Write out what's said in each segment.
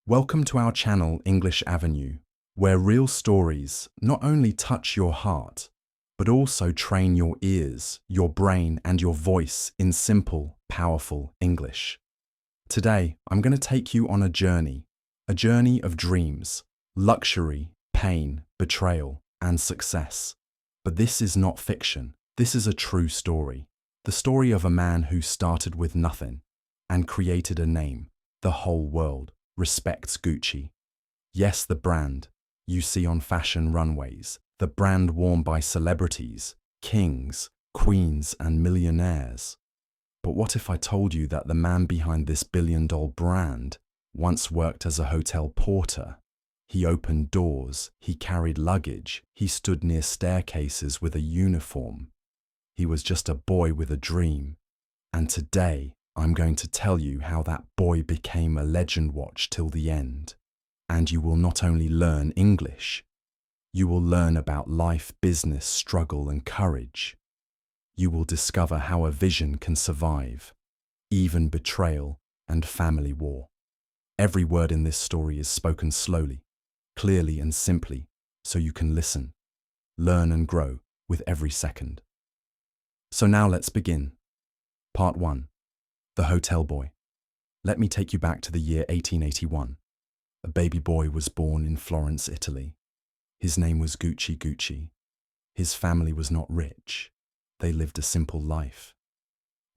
Welcome to our channel English Avenue, where real stories not only touch your heart, but also train your ears, your brain, and your voice in simple, powerful English. Today, I'm going to take you on a journey of dreams, luxury, pain, betrayal, and success. But this is not fiction. This is a true story. The story of a man who started with nothing and created a name. The whole world respects Gucci. Yes, the brand you see on fashion runways, the brand worn by celebrities, kings, queens, and millionaires. But what if I told you that the man behind this billion-dollar brand once worked as a hotel porter? He opened doors, he carried luggage, he stood near staircases with a uniform. He was just a boy with a dream. And today, I'm going to tell you how that boy became a legend. Watch till the end. And you will not only learn English, you will learn about life, business, struggle, and courage. You will discover how a vision can survive, even betrayal and family war. Every word in this story is spoken slowly, clearly, and simply, so you can listen, learn, and grow with every second. So now let's begin. Part 1. The Hotel Boy. Let me take you back to the year 1881. A baby boy was born in Florence, Italy. His name was Gucci Gucci. His family was not rich. They lived a simple life.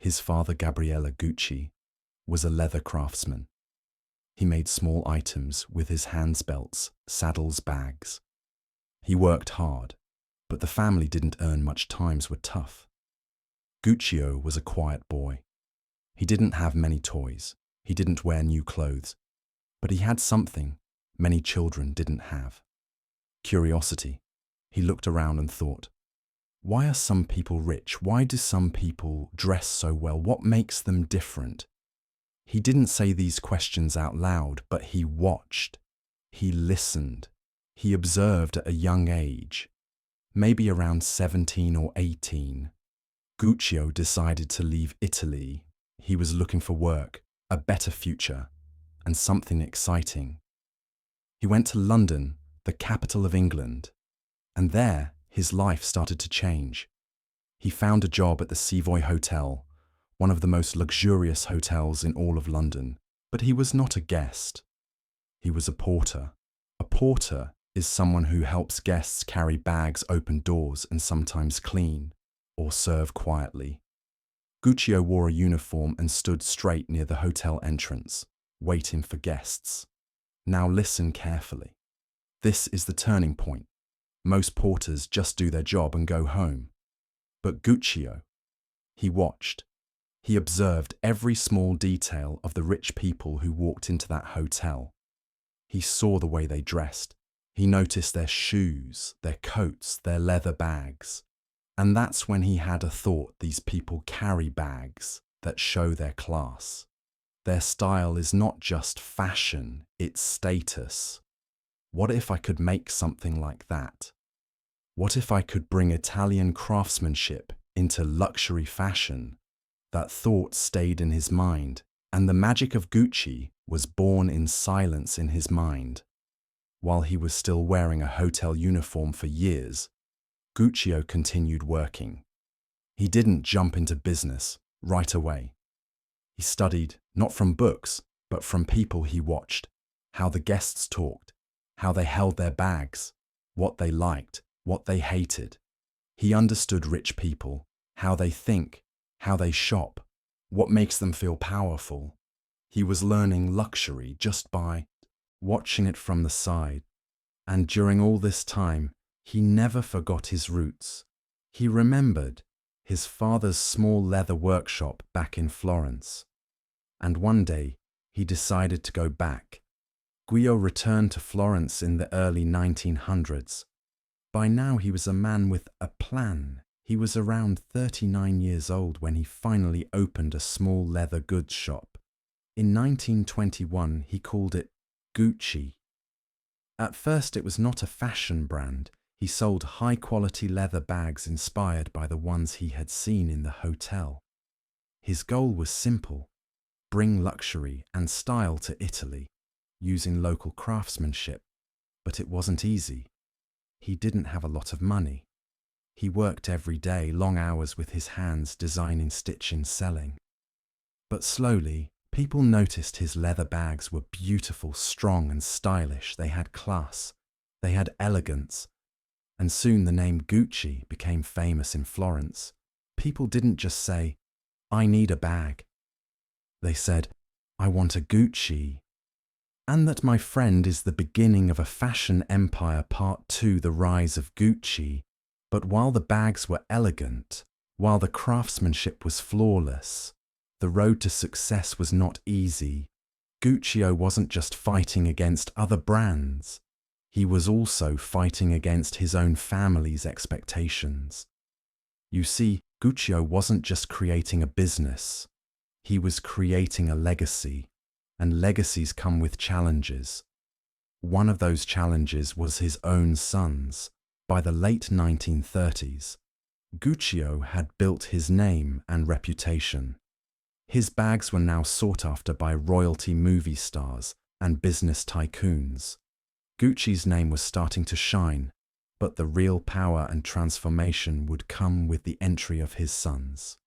His father, Gabriele Gucci, was a leather craftsman. He made small items with his hands, belts, saddles, bags. He worked hard, but the family didn't earn much. Times were tough. Guccio was a quiet boy. He didn't have many toys. He didn't wear new clothes. But he had something many children didn't have. Curiosity. He looked around and thought, why are some people rich? Why do some people dress so well? What makes them different? He didn't say these questions out loud, but he watched. He listened. He observed at a young age, maybe around 17 or 18. Guccio decided to leave Italy. He was looking for work, a better future, and something exciting. He went to London, the capital of England, and there his life started to change. He found a job at the Savoy Hotel, one of the most luxurious hotels in all of London. But he was not a guest. He was a porter. A porter is someone who helps guests carry bags, open doors, and sometimes clean or serve quietly. Guccio wore a uniform and stood straight near the hotel entrance, waiting for guests. Now listen carefully. This is the turning point. Most porters just do their job and go home. But Guccio, he watched. He observed every small detail of the rich people who walked into that hotel. He saw the way they dressed. He noticed their shoes, their coats, their leather bags. And that's when he had a thought: these people carry bags that show their class. Their style is not just fashion, it's status. What if I could make something like that? What if I could bring Italian craftsmanship into luxury fashion? That thought stayed in his mind, and the magic of Gucci was born in silence in his mind. While he was still wearing a hotel uniform for years, Guccio continued working. He didn't jump into business right away. He studied, not from books, but from people he watched, how the guests talked, how they held their bags, what they liked, what they hated. He understood rich people, how they think, how they shop, what makes them feel powerful. He was learning luxury just by watching it from the side. And during all this time, he never forgot his roots. He remembered his father's small leather workshop back in Florence. And one day, he decided to go back. Guccio returned to Florence in the early 1900s. By now, he was a man with a plan. He was around 39 years old when he finally opened a small leather goods shop. In 1921, he called it Gucci. At first, it was not a fashion brand. He sold high-quality leather bags inspired by the ones he had seen in the hotel. His goal was simple: bring luxury and style to Italy. using local craftsmanship, but it wasn't easy. He didn't have a lot of money. He worked every day, long hours with his hands, designing, stitching, selling. But slowly, people noticed his leather bags were beautiful, strong and stylish. They had class, they had elegance, and soon the name Gucci became famous in Florence. People didn't just say, "I need a bag." They said, "I want a Gucci." And that, my friend, is the beginning of a fashion empire. Part 2, the rise of Gucci. But while the bags were elegant, while the craftsmanship was flawless, the road to success was not easy. Guccio wasn't just fighting against other brands. He was also fighting against his own family's expectations. You see, Guccio wasn't just creating a business. He was creating a legacy. And legacies come with challenges. One of those challenges was his own sons. By the late 1930s, Guccio had built his name and reputation. His bags were now sought after by royalty, movie stars, and business tycoons. Gucci's name was starting to shine, but the real power and transformation would come with the entry of his sons.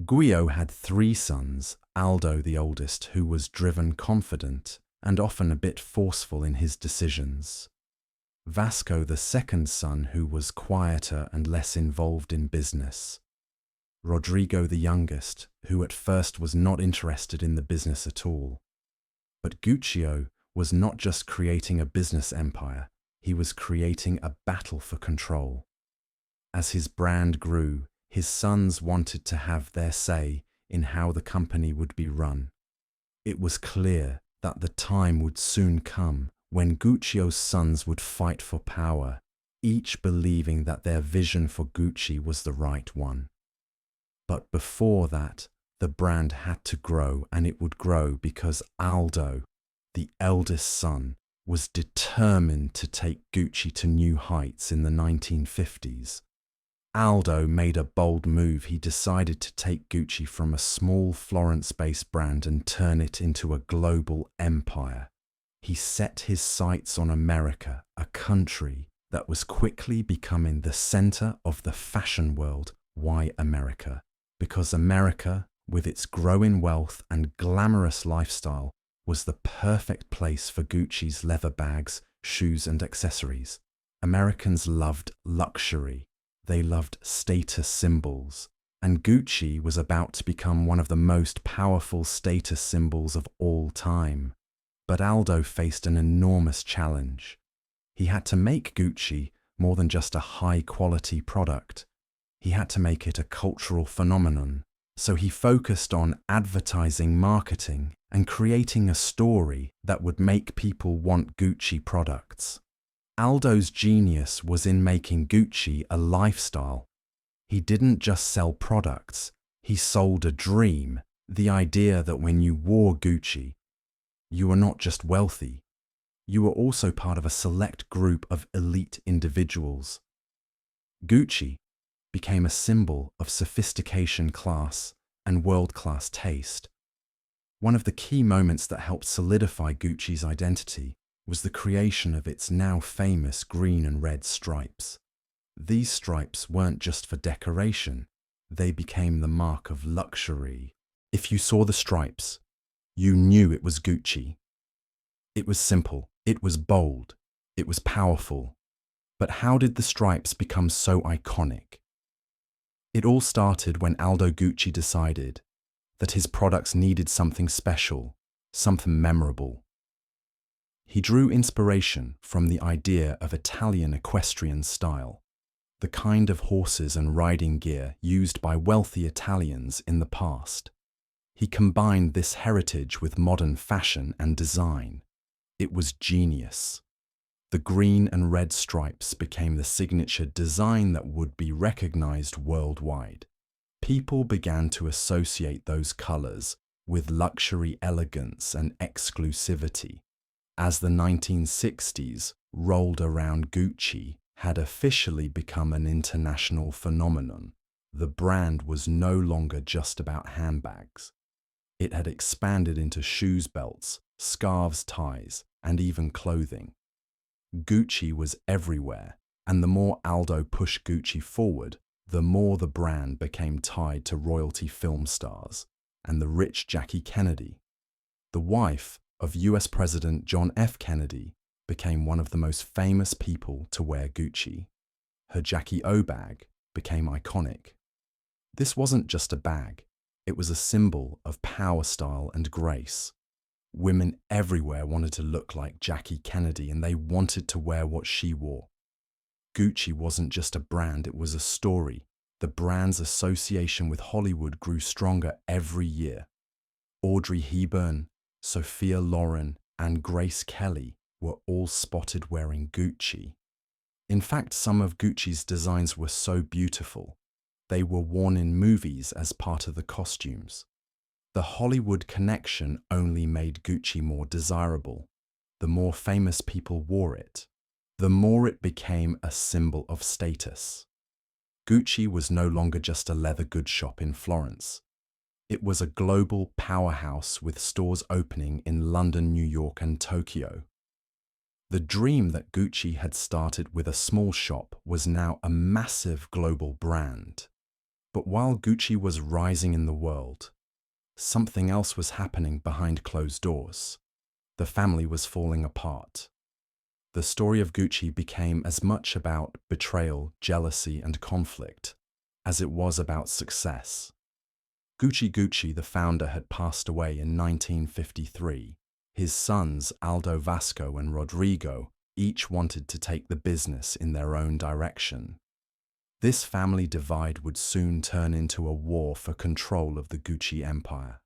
Guccio had 3 sons, Aldo the oldest, who was driven, confident, and often a bit forceful in his decisions. Vasco, the second son, who was quieter and less involved in business. Rodrigo, the youngest, who at first was not interested in the business at all. But Guccio was not just creating a business empire, he was creating a battle for control. As his brand grew, his sons wanted to have their say in how the company would be run. It was clear that the time would soon come when Guccio's sons would fight for power, each believing that their vision for Gucci was the right one. But before that, the brand had to grow, and it would grow because Aldo, the eldest son, was determined to take Gucci to new heights in the 1950s. Aldo made a bold move. He decided to take Gucci from a small Florence-based brand and turn it into a global empire. He set his sights on America, a country that was quickly becoming the center of the fashion world. Why America? Because America, with its growing wealth and glamorous lifestyle, was the perfect place for Gucci's leather bags, shoes, and accessories. Americans loved luxury. They loved status symbols, and Gucci was about to become one of the most powerful status symbols of all time. But Aldo faced an enormous challenge. He had to make Gucci more than just a high-quality product. He had to make it a cultural phenomenon. So he focused on advertising, marketing, and creating a story that would make people want Gucci products. Aldo's genius was in making Gucci a lifestyle. He didn't just sell products, he sold a dream, the idea that when you wore Gucci, you were not just wealthy, you were also part of a select group of elite individuals. Gucci became a symbol of sophistication, class, and world-class taste. One of the key moments that helped solidify Gucci's identity was the creation of its now famous green and red stripes. These stripes weren't just for decoration, they became the mark of luxury. If you saw the stripes, you knew it was Gucci. It was simple, it was bold, it was powerful. But how did the stripes become so iconic? It all started when Aldo Gucci decided that his products needed something special, something memorable. He drew inspiration from the idea of Italian equestrian style, the kind of horses and riding gear used by wealthy Italians in the past. He combined this heritage with modern fashion and design. It was genius. The green and red stripes became the signature design that would be recognized worldwide. People began to associate those colors with luxury, elegance, and exclusivity. As the 1960s rolled around, Gucci had officially become an international phenomenon. The brand was no longer just about handbags. It had expanded into shoes, belts, scarves, ties, and even clothing. Gucci was everywhere, and the more Aldo pushed Gucci forward, the more the brand became tied to royalty film stars and the rich Jackie Kennedy. The wife of US President John F. Kennedy became one of the most famous people to wear Gucci. Her Jackie O bag became iconic. This wasn't just a bag, it was a symbol of power, style, and grace. Women everywhere wanted to look like Jackie Kennedy, and they wanted to wear what she wore. Gucci wasn't just a brand, it was a story. The brand's association with Hollywood grew stronger every year. Audrey Hepburn, Sophia Loren, and Grace Kelly were all spotted wearing Gucci. In fact, some of Gucci's designs were so beautiful, they were worn in movies as part of the costumes. The Hollywood connection only made Gucci more desirable. The more famous people wore it, the more it became a symbol of status. Gucci was no longer just a leather goods shop in Florence. It was a global powerhouse with stores opening in London, New York, and Tokyo. The dream that Gucci had started with a small shop was now a massive global brand. But while Gucci was rising in the world, something else was happening behind closed doors. The family was falling apart. The story of Gucci became as much about betrayal, jealousy, and conflict as it was about success. Gucci Gucci, the founder, had passed away in 1953. His sons, Aldo Vasco and Rodrigo, each wanted to take the business in their own direction. This family divide would soon turn into a war for control of the Gucci empire.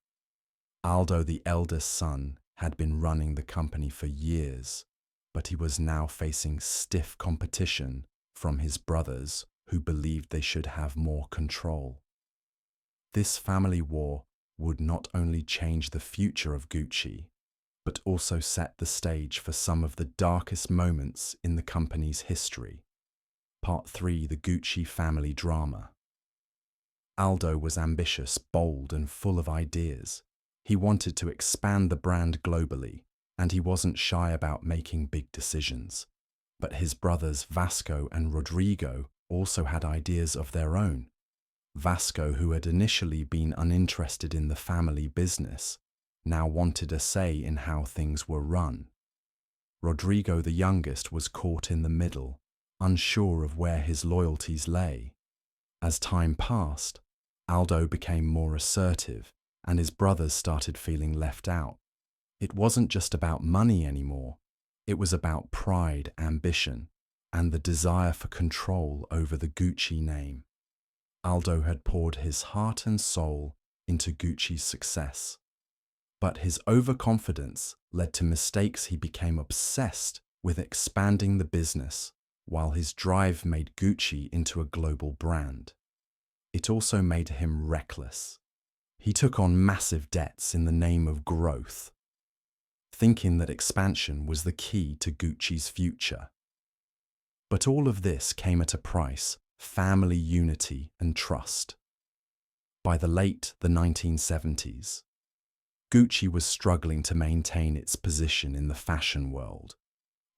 Aldo, the eldest son, had been running the company for years, but he was now facing stiff competition from his brothers who believed they should have more control. This family war would not only change the future of Gucci, but also set the stage for some of the darkest moments in the company's history. Part 3: The Gucci Family Drama. Aldo was ambitious, bold, and full of ideas. He wanted to expand the brand globally, and he wasn't shy about making big decisions. But his brothers Vasco and Rodrigo also had ideas of their own. Vasco, who had initially been uninterested in the family business, now wanted a say in how things were run. Rodrigo, the youngest, was caught in the middle, unsure of where his loyalties lay. As time passed, Aldo became more assertive, and his brothers started feeling left out. It wasn't just about money anymore. It was about pride, ambition, and the desire for control over the Gucci name. Aldo had poured his heart and soul into Gucci's success. But his overconfidence led to mistakes. He became obsessed with expanding the business, while his drive made Gucci into a global brand. It also made him reckless. He took on massive debts in the name of growth, thinking that expansion was the key to Gucci's future. But all of this came at a price: family unity and trust. By the late 1970s, Gucci was struggling to maintain its position in the fashion world.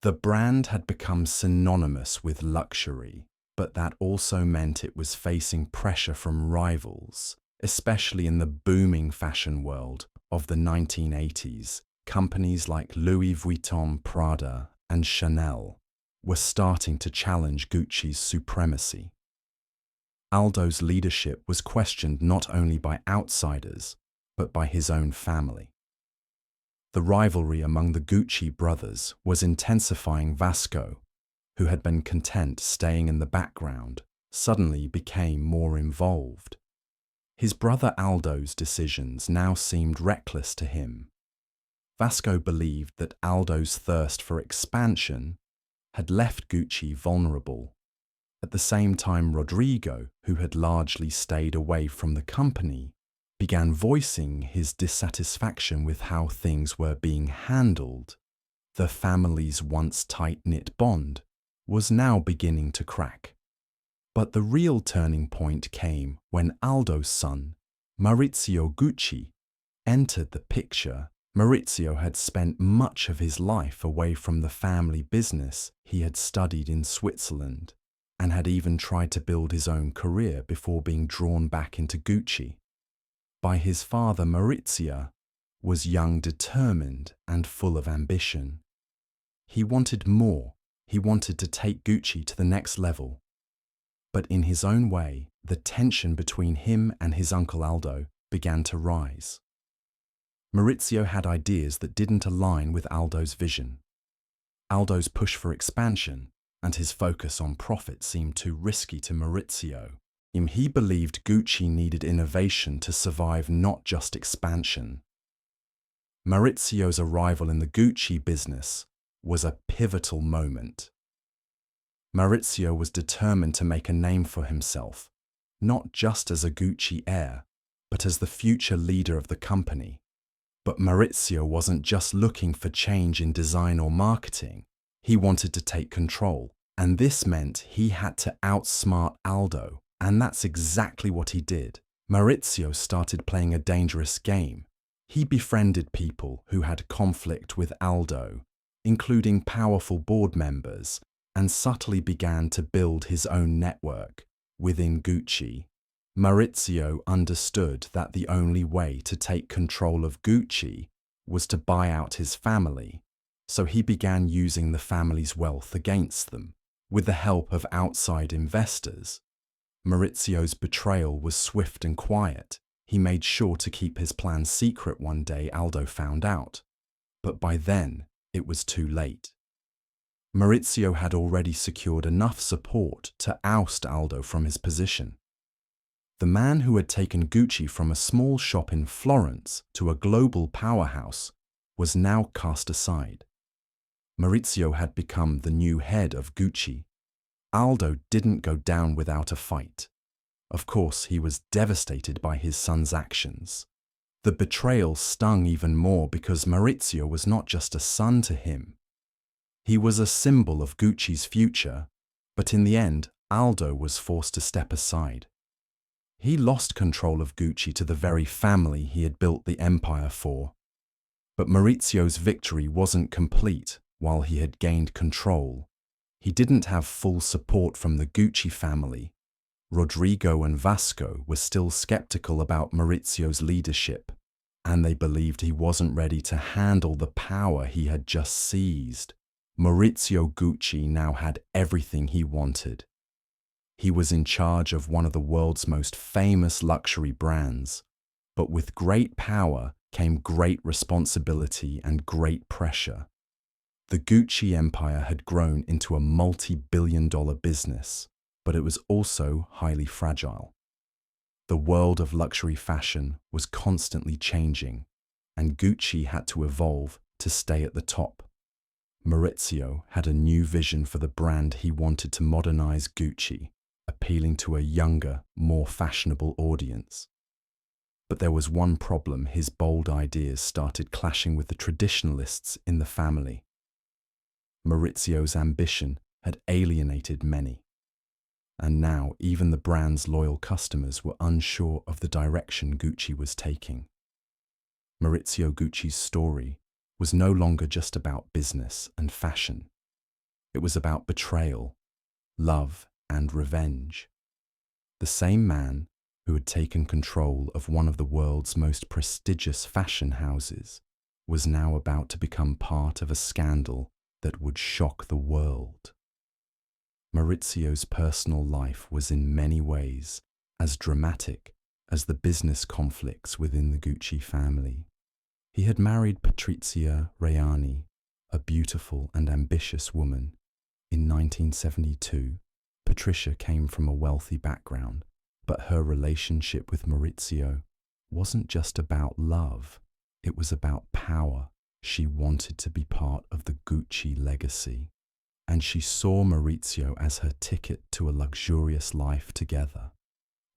The brand had become synonymous with luxury, but that also meant it was facing pressure from rivals, especially in the booming fashion world of the 1980s. Companies like Louis Vuitton, Prada, and Chanel were starting to challenge Gucci's supremacy. Aldo's leadership was questioned not only by outsiders, but by his own family. The rivalry among the Gucci brothers was intensifying. Vasco, who had been content staying in the background, suddenly became more involved. His brother Aldo's decisions now seemed reckless to him. Vasco believed that Aldo's thirst for expansion had left Gucci vulnerable. At the same time, Rodrigo, who had largely stayed away from the company, began voicing his dissatisfaction with how things were being handled. The family's once tight-knit bond was now beginning to crack. But the real turning point came when Aldo's son, Maurizio Gucci, entered the picture Maurizio had spent much of his life away from the family business. He had studied in Switzerland and had even tried to build his own career before being drawn back into Gucci by his father. Maurizio was young, determined, and full of ambition. He wanted more. He wanted to take Gucci to the next level. But in his own way, the tension between him and his uncle Aldo began to rise. Maurizio had ideas that didn't align with Aldo's vision. Aldo's push for expansion and his focus on profit seemed too risky to Maurizio. He believed Gucci needed innovation to survive, not just expansion. Maurizio's arrival in the Gucci business was a pivotal moment. Maurizio was determined to make a name for himself, not just as a Gucci heir, but as the future leader of the company. But Maurizio wasn't just looking for change in design or marketing. He wanted to take control, and this meant he had to outsmart Aldo, and that's exactly what he did. Maurizio started playing a dangerous game. He befriended people who had conflict with Aldo, including powerful board members, and subtly began to build his own network within Gucci. Maurizio understood that the only way to take control of Gucci was to buy out his family, so he began using the family's wealth against them. With the help of outside investors, Maurizio's betrayal was swift and quiet. He made sure to keep his plan secret. One day Aldo found out, but by then it was too late. Maurizio had already secured enough support to oust Aldo from his position. The man who had taken Gucci from a small shop in Florence to a global powerhouse was now cast aside. Maurizio had become the new head of Gucci. Aldo didn't go down without a fight. Of course, he was devastated by his son's actions. The betrayal stung even more because Maurizio was not just a son to him. He was a symbol of Gucci's future, but in the end, Aldo was forced to step aside. He lost control of Gucci to the very family he had built the empire for. But Maurizio's victory wasn't complete while he had gained control. He didn't have full support from the Gucci family. Rodrigo and Vasco were still skeptical about Maurizio's leadership, and they believed he wasn't ready to handle the power he had just seized. Maurizio Gucci now had everything he wanted. He was in charge of one of the world's most famous luxury brands, but with great power came great responsibility and great pressure. The Gucci empire had grown into a multi-billion-dollar business, but it was also highly fragile. The world of luxury fashion was constantly changing, and Gucci had to evolve to stay at the top. Maurizio had a new vision for the brand. He wanted to modernize Gucci, appealing to a younger, more fashionable audience. But there was one problem: his bold ideas started clashing with the traditionalists in the family. Maurizio's ambition had alienated many, and now even the brand's loyal customers were unsure of the direction Gucci was taking. Maurizio Gucci's story was no longer just about business and fashion. It was about betrayal, love, and revenge. The same man who had taken control of one of the world's most prestigious fashion houses was now about to become part of a scandal that would shock the world. Maurizio's personal life was in many ways as dramatic as the business conflicts within the Gucci family. He had married Patrizia Reggiani, a beautiful and ambitious woman. In 1972, Patrizia came from a wealthy background, but her relationship with Maurizio wasn't just about love, it was about power. She wanted to be part of the Gucci legacy, and she saw Maurizio as her ticket to a luxurious life together.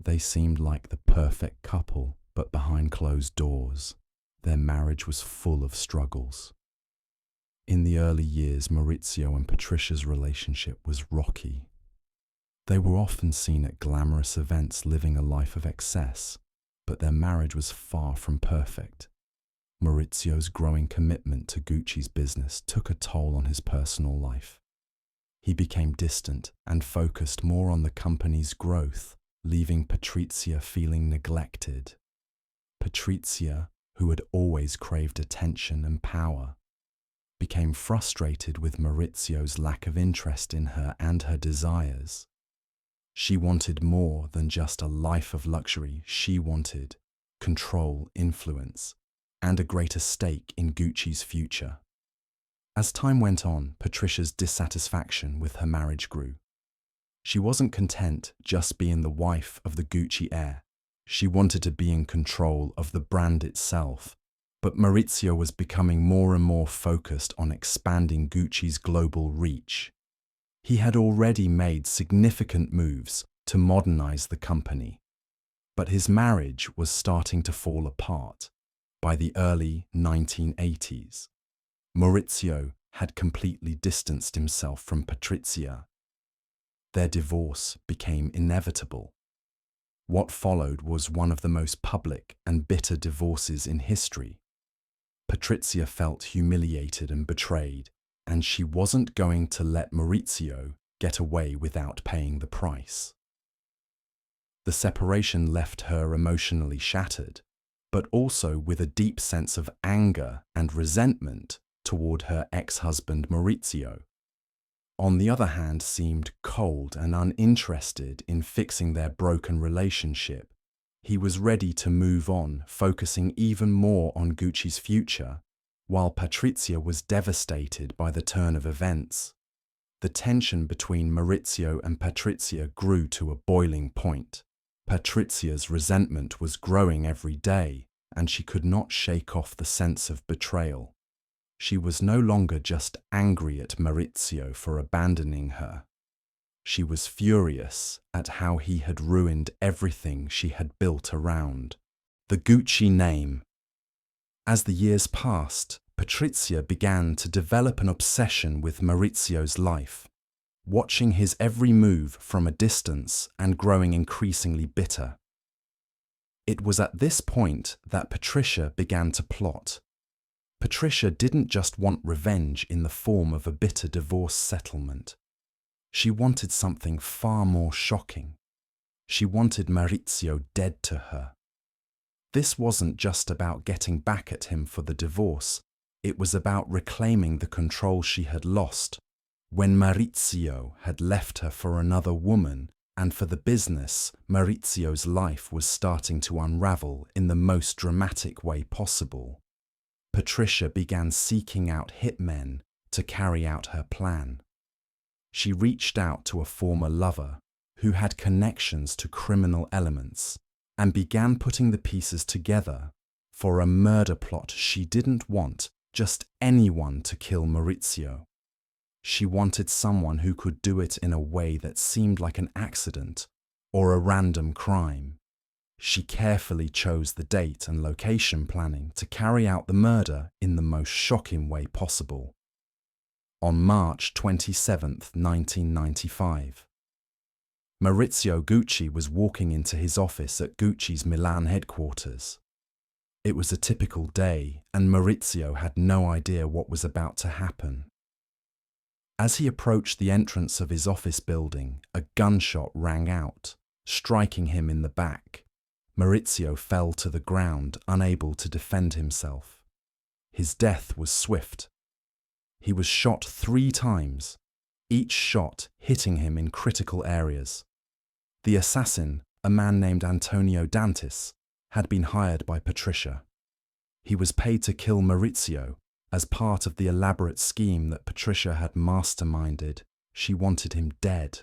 They seemed like the perfect couple, but behind closed doors, their marriage was full of struggles. In the early years, Maurizio and Patricia's relationship was rocky. They were often seen at glamorous events living a life of excess, but their marriage was far from perfect. Maurizio's growing commitment to Gucci's business took a toll on his personal life. He became distant and focused more on the company's growth, leaving Patrizia feeling neglected. Patrizia, who had always craved attention and power, became frustrated with Maurizio's lack of interest in her and her desires. She wanted more than just a life of luxury. She wanted control, influence, and a greater stake in Gucci's future. As time went on, Patricia's dissatisfaction with her marriage grew. She wasn't content just being the wife of the Gucci heir. She wanted to be in control of the brand itself. But Maurizio was becoming more and more focused on expanding Gucci's global reach. He had already made significant moves to modernize the company. But his marriage was starting to fall apart. By the early 1980s, Maurizio had completely distanced himself from Patrizia. Their divorce became inevitable. What followed was one of the most public and bitter divorces in history. Patrizia felt humiliated and betrayed, and she wasn't going to let Maurizio get away without paying the price. The separation left her emotionally shattered, but also with a deep sense of anger and resentment toward her ex-husband Maurizio. On the other hand, seemed cold and uninterested in fixing their broken relationship. He was ready to move on, focusing even more on Gucci's future, while Patrizia was devastated by the turn of events. The tension between Maurizio and Patrizia grew to a boiling point. Patrizia's resentment was growing every day, and she could not shake off the sense of betrayal. She was no longer just angry at Maurizio for abandoning her. She was furious at how he had ruined everything she had built around the Gucci name. As the years passed, Patrizia began to develop an obsession with Maurizio's life, watching his every move from a distance and growing increasingly bitter. It was at this point that Patrizia began to plot. Patrizia didn't just want revenge in the form of a bitter divorce settlement. She wanted something far more shocking. She wanted Maurizio dead to her. This wasn't just about getting back at him for the divorce. It was about reclaiming the control she had lost when Maurizio had left her for another woman, and for the business, Maurizio's life was starting to unravel in the most dramatic way possible. Patrizia began seeking out hitmen to carry out her plan. She reached out to a former lover who had connections to criminal elements and began putting the pieces together for a murder plot. She didn't want just anyone to kill Maurizio. She wanted someone who could do it in a way that seemed like an accident or a random crime. She carefully chose the date and location planning to carry out the murder in the most shocking way possible. On March 27, 1995, Maurizio Gucci was walking into his office at Gucci's Milan headquarters. It was a typical day, and Maurizio had no idea what was about to happen. As he approached the entrance of his office building, a gunshot rang out, striking him in the back. Maurizio fell to the ground, unable to defend himself. His death was swift. He was shot 3 times, each shot hitting him in critical areas. The assassin, a man named Antonio Dantis, had been hired by Patrizia. He was paid to kill Maurizio as part of the elaborate scheme that Patrizia had masterminded. She wanted him dead.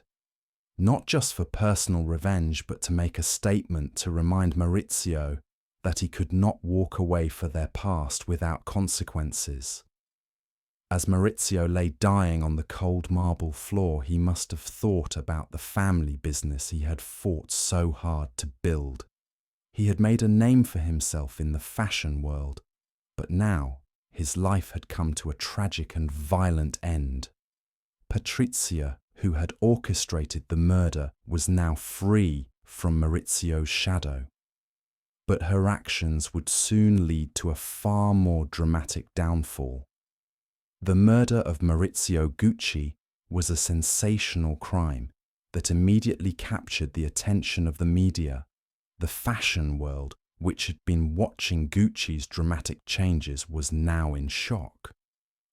Not just for personal revenge, but to make a statement to remind Maurizio that he could not walk away for their past without consequences. As Maurizio lay dying on the cold marble floor, he must have thought about the family business he had fought so hard to build. He had made a name for himself in the fashion world, but now his life had come to a tragic and violent end. Patrizia, who had orchestrated the murder, was now free from Maurizio's shadow. but her actions would soon lead to a far more dramatic downfall. The murder of Maurizio Gucci was a sensational crime that immediately captured the attention of the media. The fashion world, which had been watching Gucci's dramatic changes, was now in shock.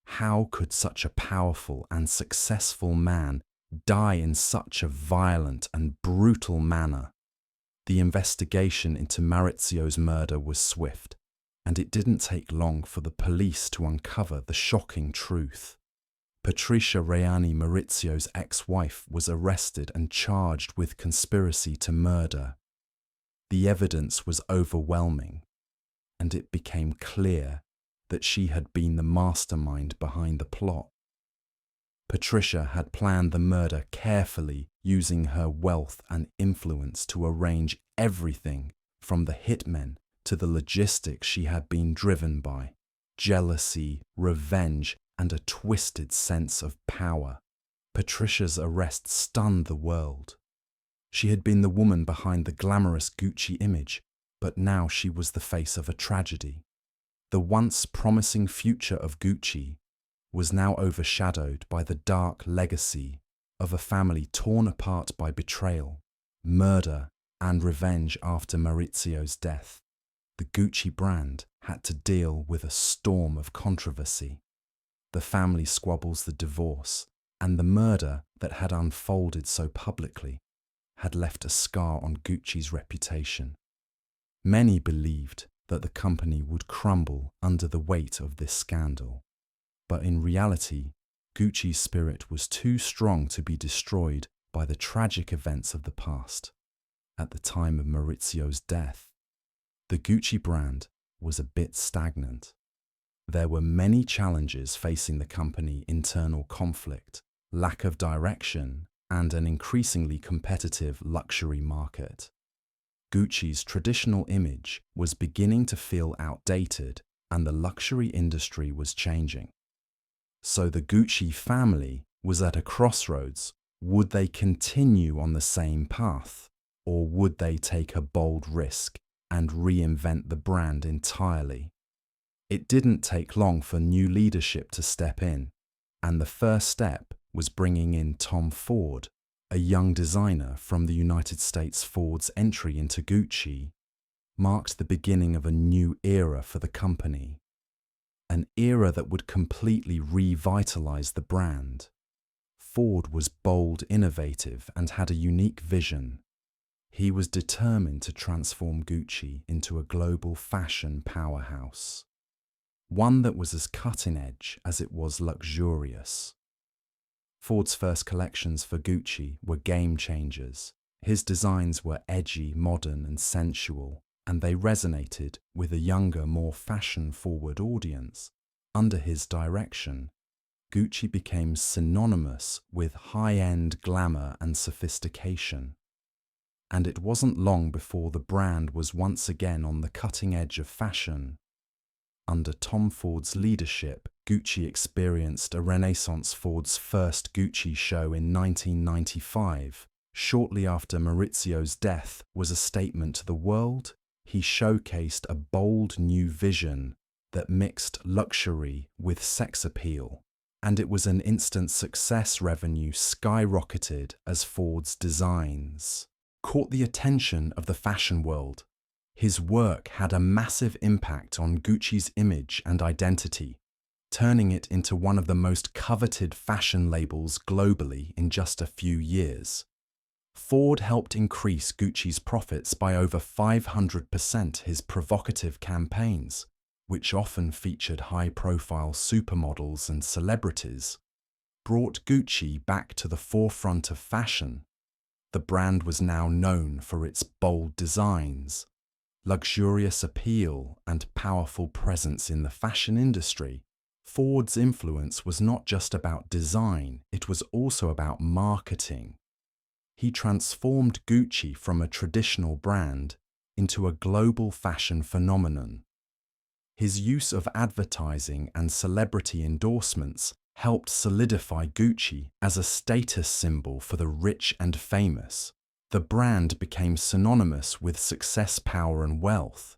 How could such a powerful and successful man die in such a violent and brutal manner? The investigation into Maurizio's murder was swift, and it didn't take long for the police to uncover the shocking truth. Patrizia Reggiani, Maurizio's ex-wife, was arrested and charged with conspiracy to murder. The evidence was overwhelming, and it became clear that she had been the mastermind behind the plot. Patrizia had planned the murder carefully, using her wealth and influence to arrange everything from the hitmen to the logistics. She had been driven by jealousy, revenge, and a twisted sense of power. Patrizia's arrest stunned the world. She had been the woman behind the glamorous Gucci image, but now she was the face of a tragedy. The once promising future of Gucci was now overshadowed by the dark legacy of a family torn apart by betrayal, murder, and revenge after Maurizio's death. The Gucci brand had to deal with a storm of controversy. The family squabbles, the divorce, and the murder that had unfolded so publicly had left a scar on Gucci's reputation. Many believed that the company would crumble under the weight of this scandal. But in reality, Gucci's spirit was too strong to be destroyed by the tragic events of the past. At the time of Maurizio's death, the Gucci brand was a bit stagnant. There were many challenges facing the company: internal conflict, lack of direction, and an increasingly competitive luxury market. Gucci's traditional image was beginning to feel outdated, and the luxury industry was changing. So the Gucci family was at a crossroads. Would they continue on the same path, or would they take a bold risk and reinvent the brand entirely? It didn't take long for new leadership to step in, and the first step was bringing in Tom Ford, a young designer from the United States. Ford's entry into Gucci marked the beginning of a new era for the company, an era that would completely revitalize the brand. Ford was bold, innovative, and had a unique vision. He was determined to transform Gucci into a global fashion powerhouse, one that was as cutting-edge as it was luxurious. Ford's first collections for Gucci were game changers. His designs were edgy, modern, and sensual, and they resonated with a younger, more fashion-forward audience. Under his direction, Gucci became synonymous with high-end glamour and sophistication. And it wasn't long before the brand was once again on the cutting edge of fashion. Under Tom Ford's leadership, Gucci experienced a renaissance. Ford's first Gucci show in 1995, shortly after Maurizio's death, was a statement to the world. He showcased a bold new vision that mixed luxury with sex appeal, and it was an instant success. Revenue skyrocketed as Ford's designs caught the attention of the fashion world. His work had a massive impact on Gucci's image and identity, turning it into one of the most coveted fashion labels globally in just a few years. Ford helped increase Gucci's profits by over 500%. His provocative campaigns, which often featured high-profile supermodels and celebrities, brought Gucci back to the forefront of fashion. The brand was now known for its bold designs, luxurious appeal, and powerful presence in the fashion industry. Ford's influence was not just about design, it was also about marketing. He transformed Gucci from a traditional brand into a global fashion phenomenon. His use of advertising and celebrity endorsements helped solidify Gucci as a status symbol for the rich and famous. The brand became synonymous with success, power, and wealth.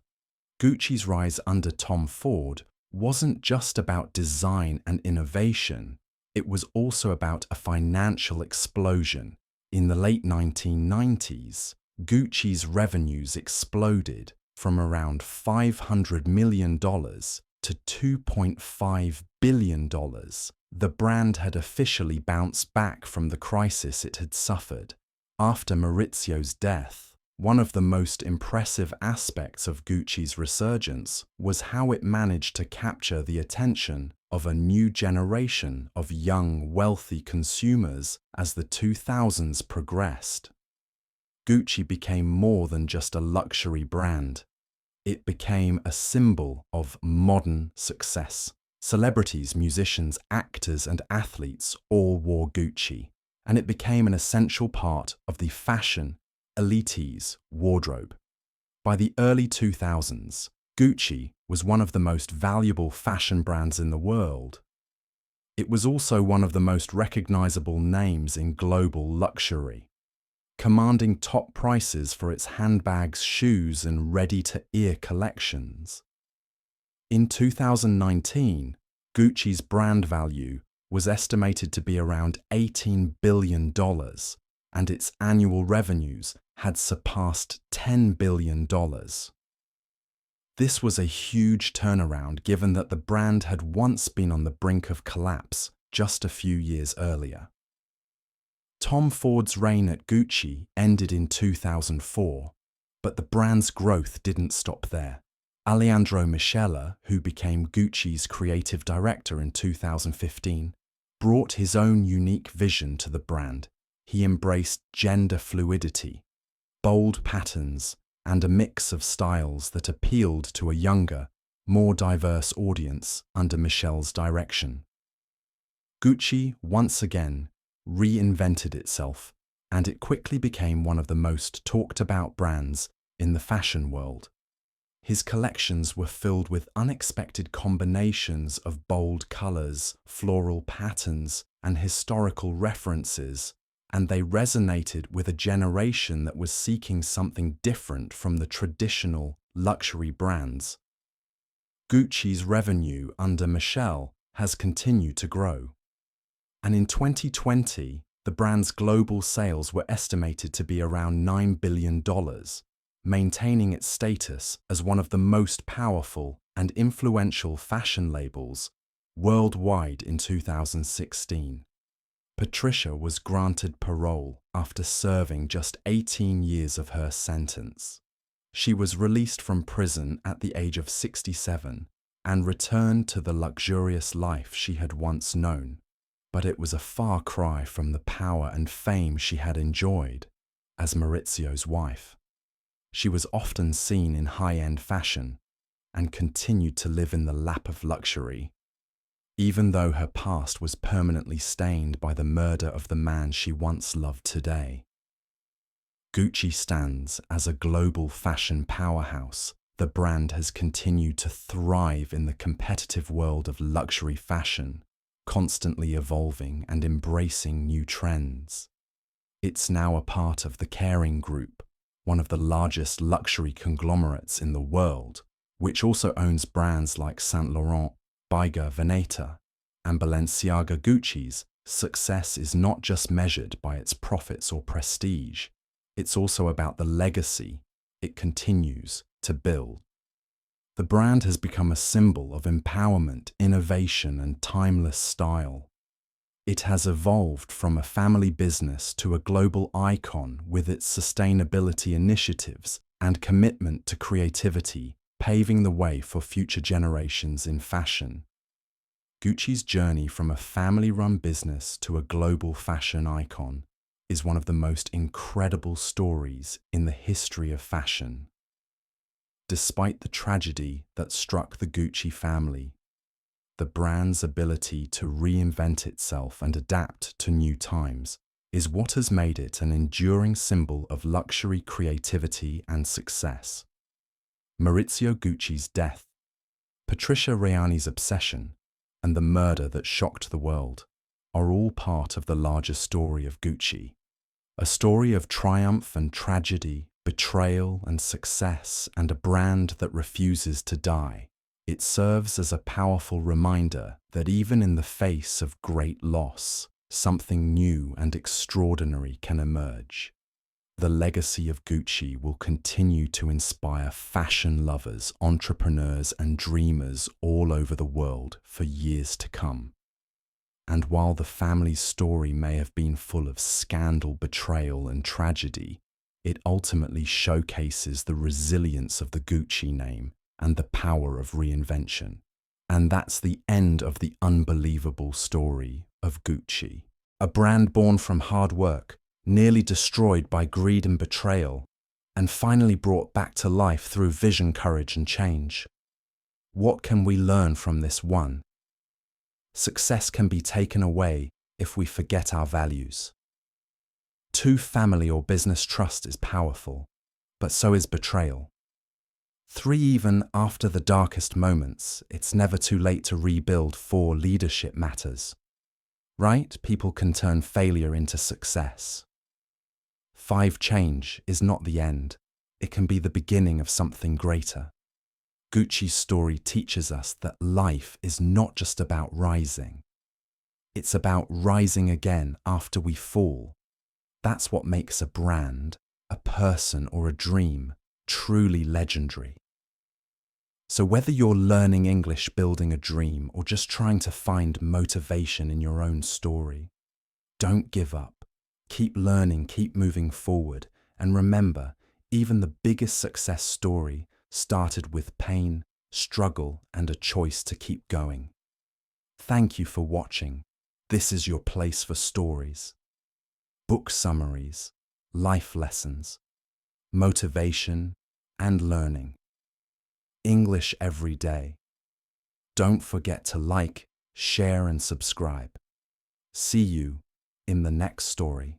Gucci's rise under Tom Ford wasn't just about design and innovation, it was also about a financial explosion. In the late 1990s, Gucci's revenues exploded from around $500 million to $2.5 billion. The brand had officially bounced back from the crisis it had suffered. After Maurizio's death, one of the most impressive aspects of Gucci's resurgence was how it managed to capture the attention of a new generation of young, wealthy consumers as the 2000s progressed. Gucci became more than just a luxury brand. It became a symbol of modern success. Celebrities, musicians, actors, and athletes all wore Gucci, and it became an essential part of the fashion elite's wardrobe. By the early 2000s, Gucci was one of the most valuable fashion brands in the world. It was also one of the most recognizable names in global luxury, commanding top prices for its handbags, shoes, and ready-to-ear collections. In 2019, Gucci's brand value was estimated to be around $18 billion, and its annual revenues had surpassed $10 billion. This was a huge turnaround given that the brand had once been on the brink of collapse just a few years earlier. Tom Ford's reign at Gucci ended in 2004, but the brand's growth didn't stop there. Michele, who became Gucci's creative director in 2015, brought his own unique vision to the brand. He embraced gender fluidity, bold patterns, and a mix of styles that appealed to a younger, more diverse audience under Michele's direction. Gucci once again reinvented itself, and it quickly became one of the most talked about brands in the fashion world. His collections were filled with unexpected combinations of bold colors, floral patterns, and historical references, and they resonated with a generation that was seeking something different from the traditional luxury brands. Gucci's revenue under Michele has continued to grow, and in 2020, the brand's global sales were estimated to be around $9 billion, maintaining its status as one of the most powerful and influential fashion labels worldwide in 2016. Patrizia was granted parole after serving just 18 years of her sentence. She was released from prison at the age of 67 and returned to the luxurious life she had once known. But it was a far cry from the power and fame she had enjoyed as Maurizio's wife. She was often seen in high-end fashion and continued to live in the lap of luxury, even though her past was permanently stained by the murder of the man she once loved today. Gucci stands as a global fashion powerhouse. The brand has continued to thrive in the competitive world of luxury fashion, constantly evolving and embracing new trends. It's now a part of the Kering Group, one of the largest luxury conglomerates in the world, which also owns brands like Saint Laurent, Bottega Veneta, and Balenciaga. Gucci's success is not just measured by its profits or prestige, it's also about the legacy it continues to build. The brand has become a symbol of empowerment, innovation, and timeless style. It has evolved from a family business to a global icon with its sustainability initiatives and commitment to creativity, paving the way for future generations in fashion. Gucci's journey from a family-run business to a global fashion icon is one of the most incredible stories in the history of fashion. Despite the tragedy that struck the Gucci family, the brand's ability to reinvent itself and adapt to new times is what has made it an enduring symbol of luxury, creativity, and success. Maurizio Gucci's death, Patrizia Reggiani's obsession, and the murder that shocked the world are all part of the larger story of Gucci. A story of triumph and tragedy, betrayal and success, and a brand that refuses to die. It serves as a powerful reminder that even in the face of great loss, something new and extraordinary can emerge. The legacy of Gucci will continue to inspire fashion lovers, entrepreneurs, and dreamers all over the world for years to come. And while the family's story may have been full of scandal, betrayal, and tragedy, it ultimately showcases the resilience of the Gucci name and the power of reinvention. And that's the end of the unbelievable story of Gucci. A brand born from hard work, nearly destroyed by greed and betrayal, and finally brought back to life through vision, courage, and change. What can we learn from this one? Success can be taken away if we forget our values. Family or business trust is powerful, but so is betrayal. Even after the darkest moments, it's never too late to rebuild. Leadership matters. Right? People can turn failure into success. Change is not the end. It can be the beginning of something greater. Gucci's story teaches us that life is not just about rising. It's about rising again after we fall. That's what makes a brand, a person, or a dream truly legendary. So whether you're learning English, building a dream, or just trying to find motivation in your own story, don't give up. Keep learning, keep moving forward, and remember, even the biggest success story started with pain, struggle, and a choice to keep going. Thank you for watching. This is your place for stories, book summaries, life lessons, motivation, and learning. English every day. Don't forget to like, share, and subscribe. See you in the next story.